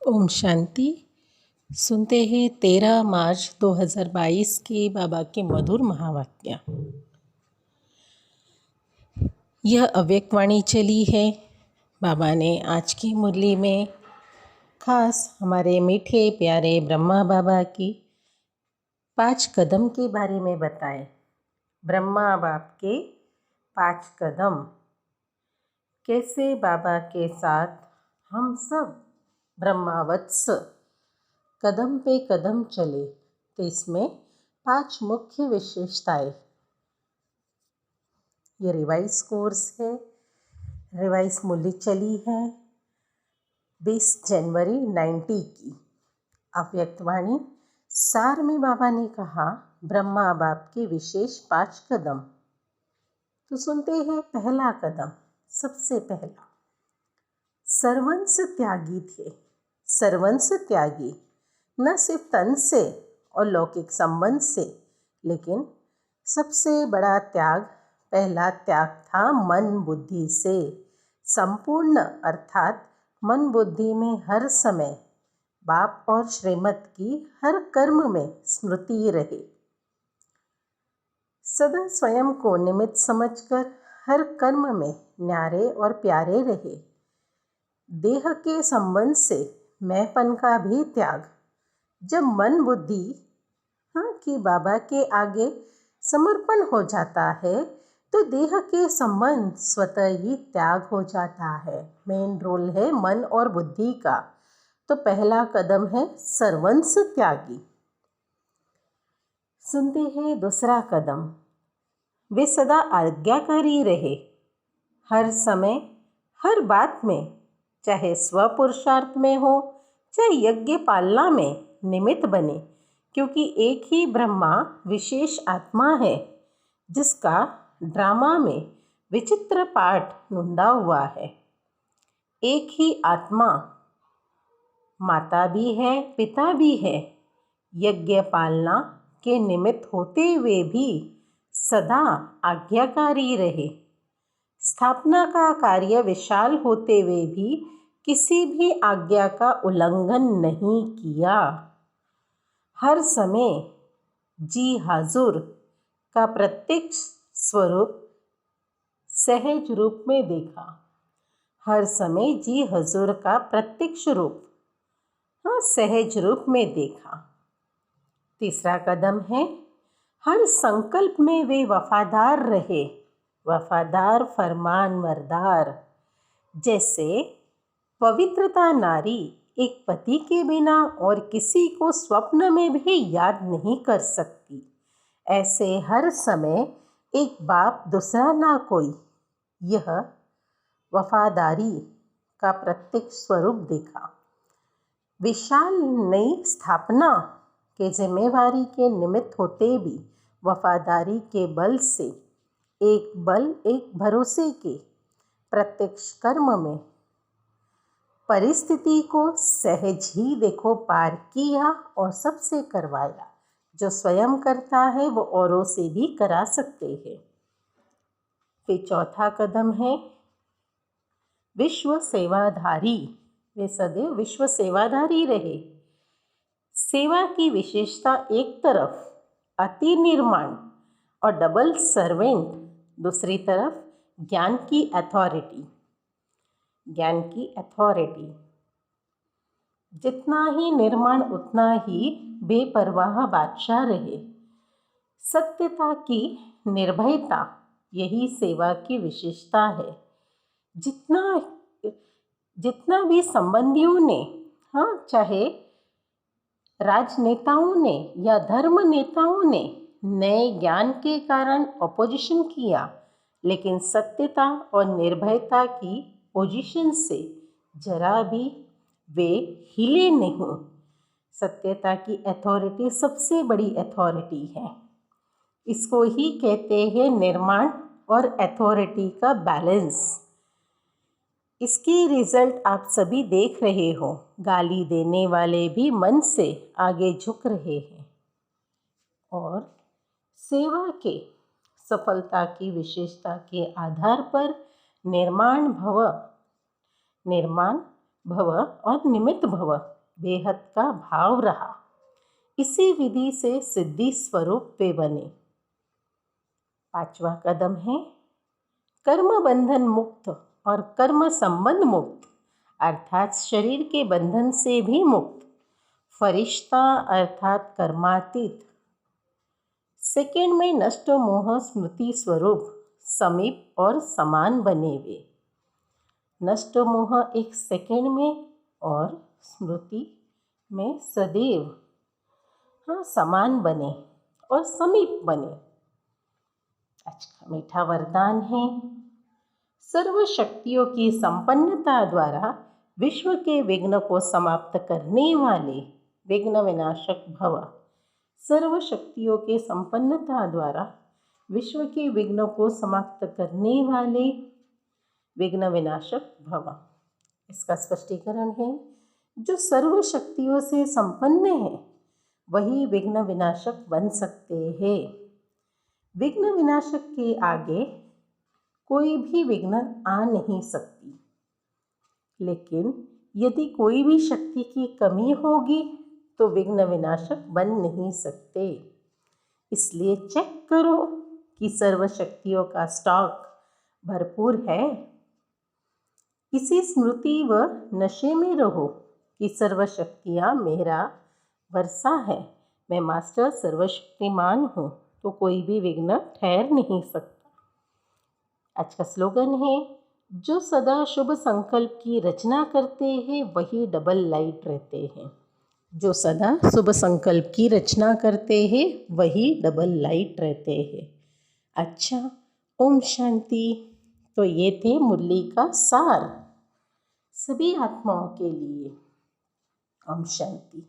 ओम शांति। सुनते हैं 13 मार्च 2022 के बाबा के मधुर महावाक्य। यह अव्यक्त वाणी चली है। बाबा ने आज की मुरली में खास हमारे मीठे प्यारे ब्रह्मा बाबा की 5 कदम के बारे में बताए। ब्रह्मा बाप के 5 कदम, कैसे बाबा के साथ हम सब ब्रह्मावत्स कदम पे कदम चले, तो इसमें 5 मुख्य विशेषताएं। ये रिवाइज कोर्स है, रिवाइज मुरली चली है 20 जनवरी 90 की। अव्यक्त वाणी सार में बाबा ने कहा ब्रह्मा बाप के विशेष 5 कदम। तो सुनते हैं पहला कदम। सबसे पहला, सर्वंस त्यागी थे। सर्वंस त्यागी, न सिर्फ तन से और लौकिक संबंध से, लेकिन सबसे बड़ा त्याग, पहला त्याग था मन बुद्धि से। संपूर्ण अर्थात मन बुद्धि में हर समय बाप और श्रीमत की हर कर्म में स्मृति रहे। सदा स्वयं को निमित्त समझकर हर कर्म में न्यारे और प्यारे रहे। देह के संबंध से मैंपन का भी त्याग। जब मन बुद्धि कि बाबा के आगे समर्पण हो जाता है, तो देह के संबंध स्वतः ही त्याग हो जाता है। मेन रोल है मन और बुद्धि का। तो पहला कदम है सर्वंस त्यागी। सुनते हैं दूसरा कदम। वे सदा आज्ञाकारी रहे। हर समय हर बात में, चाहे स्वपुरुषार्थ में हो चाहे यज्ञ पालना में, निमित्त बने, क्योंकि एक ही ब्रह्मा विशेष आत्मा है जिसका ड्रामा में विचित्र पाठ ढूंढा हुआ है। एक ही आत्मा माता भी है, पिता भी है। यज्ञ पालना के निमित्त होते हुए भी सदा आज्ञाकारी रहे। स्थापना का कार्य विशाल होते हुए भी किसी भी आज्ञा का उल्लंघन नहीं किया। हर समय जी हाजुर का प्रत्यक्ष स्वरूप सहज रूप में देखा। हर समय जी हजूर का प्रत्यक्ष रूप सहज रूप में देखा। तीसरा कदम है हर संकल्प में वे वफादार रहे। वफादार फरमानबरदार। जैसे पवित्रता नारी एक पति के बिना और किसी को स्वप्न में भी याद नहीं कर सकती, ऐसे हर समय एक बाप दूसरा ना कोई, यह वफादारी का प्रत्यक्ष स्वरूप देखा। विशाल नई स्थापना के जिम्मेवारी के निमित्त होते भी वफादारी के बल से, एक भरोसे के प्रत्यक्ष कर्म में परिस्थिति को सहज ही देखो पार किया और सबसे करवाया। जो स्वयं करता है वो औरों से भी करा सकते हैं। फिर चौथा कदम है विश्व सेवाधारी। वे सदैव विश्व सेवाधारी रहे। सेवा की विशेषता एक तरफ अति निर्माण और डबल सर्वेंट, दूसरी तरफ ज्ञान की अथॉरिटी। ज्ञान की अथॉरिटी, जितना ही निर्माण उतना ही बेपरवाह बादशाह रहे। सत्यता की निर्भयता, यही सेवा की विशेषता है। जितना भी संबंधियों ने, चाहे राजनेताओं ने या धर्म नेताओं ने नए ज्ञान के कारण अपोजिशन किया, लेकिन सत्यता और निर्भयता की पोजीशन से जरा भी वे हिले नहीं। सत्यता की अथॉरिटी सबसे बड़ी अथॉरिटी है। इसको ही कहते हैं निर्माण और अथॉरिटी का बैलेंस। इसकी रिजल्ट आप सभी देख रहे हो। गाली देने वाले भी मन से आगे झुक रहे हैं और सेवा के सफलता की विशेषता के आधार पर निर्माण भव और निमित्त भव बेहद का भाव रहा। इसी विधि से सिद्धि स्वरूप वे बने। 5वां कदम है कर्म बंधन मुक्त और कर्म संबंध मुक्त, अर्थात शरीर के बंधन से भी मुक्त, फरिश्ता अर्थात कर्मातीत, सेकेंड में नष्ट मोह स्मृति स्वरूप समीप और समान बने वे। नष्ट मोह एक सेकेंड में और स्मृति में सदैव समान बने और समीप बने। अच्छा, मीठा वरदान है सर्व शक्तियों की संपन्नता द्वारा विश्व के विघ्न को समाप्त करने वाले विघ्न विनाशक भव। सर्व शक्तियों के संपन्नता द्वारा विश्व के विघ्न को समाप्त करने वाले विघ्न विनाशक भव। इसका स्पष्टीकरण है जो सर्व शक्तियों से संपन्न है वही विघ्न विनाशक बन सकते हैं। विघ्न विनाशक के आगे कोई भी विघ्न आ नहीं सकती, लेकिन यदि कोई भी शक्ति की कमी होगी तो विघ्न विनाशक बन नहीं सकते। इसलिए चेक करो कि सर्व शक्तियों का स्टॉक भरपूर है। इसी स्मृति व नशे में रहो कि सर्व शक्तियाँ मेरा वर्षा है, मैं मास्टर सर्वशक्तिमान हूँ, तो कोई भी विघ्न ठहर नहीं सकता। आज का स्लोगन है जो सदा शुभ संकल्प की रचना करते हैं वही डबल लाइट रहते हैं। जो सदा शुभ संकल्प की रचना करते हैं वही डबल लाइट रहते हैं। अच्छा, ओम शांति। तो ये थे मुरली का सार सभी आत्माओं के लिए। ओम शांति।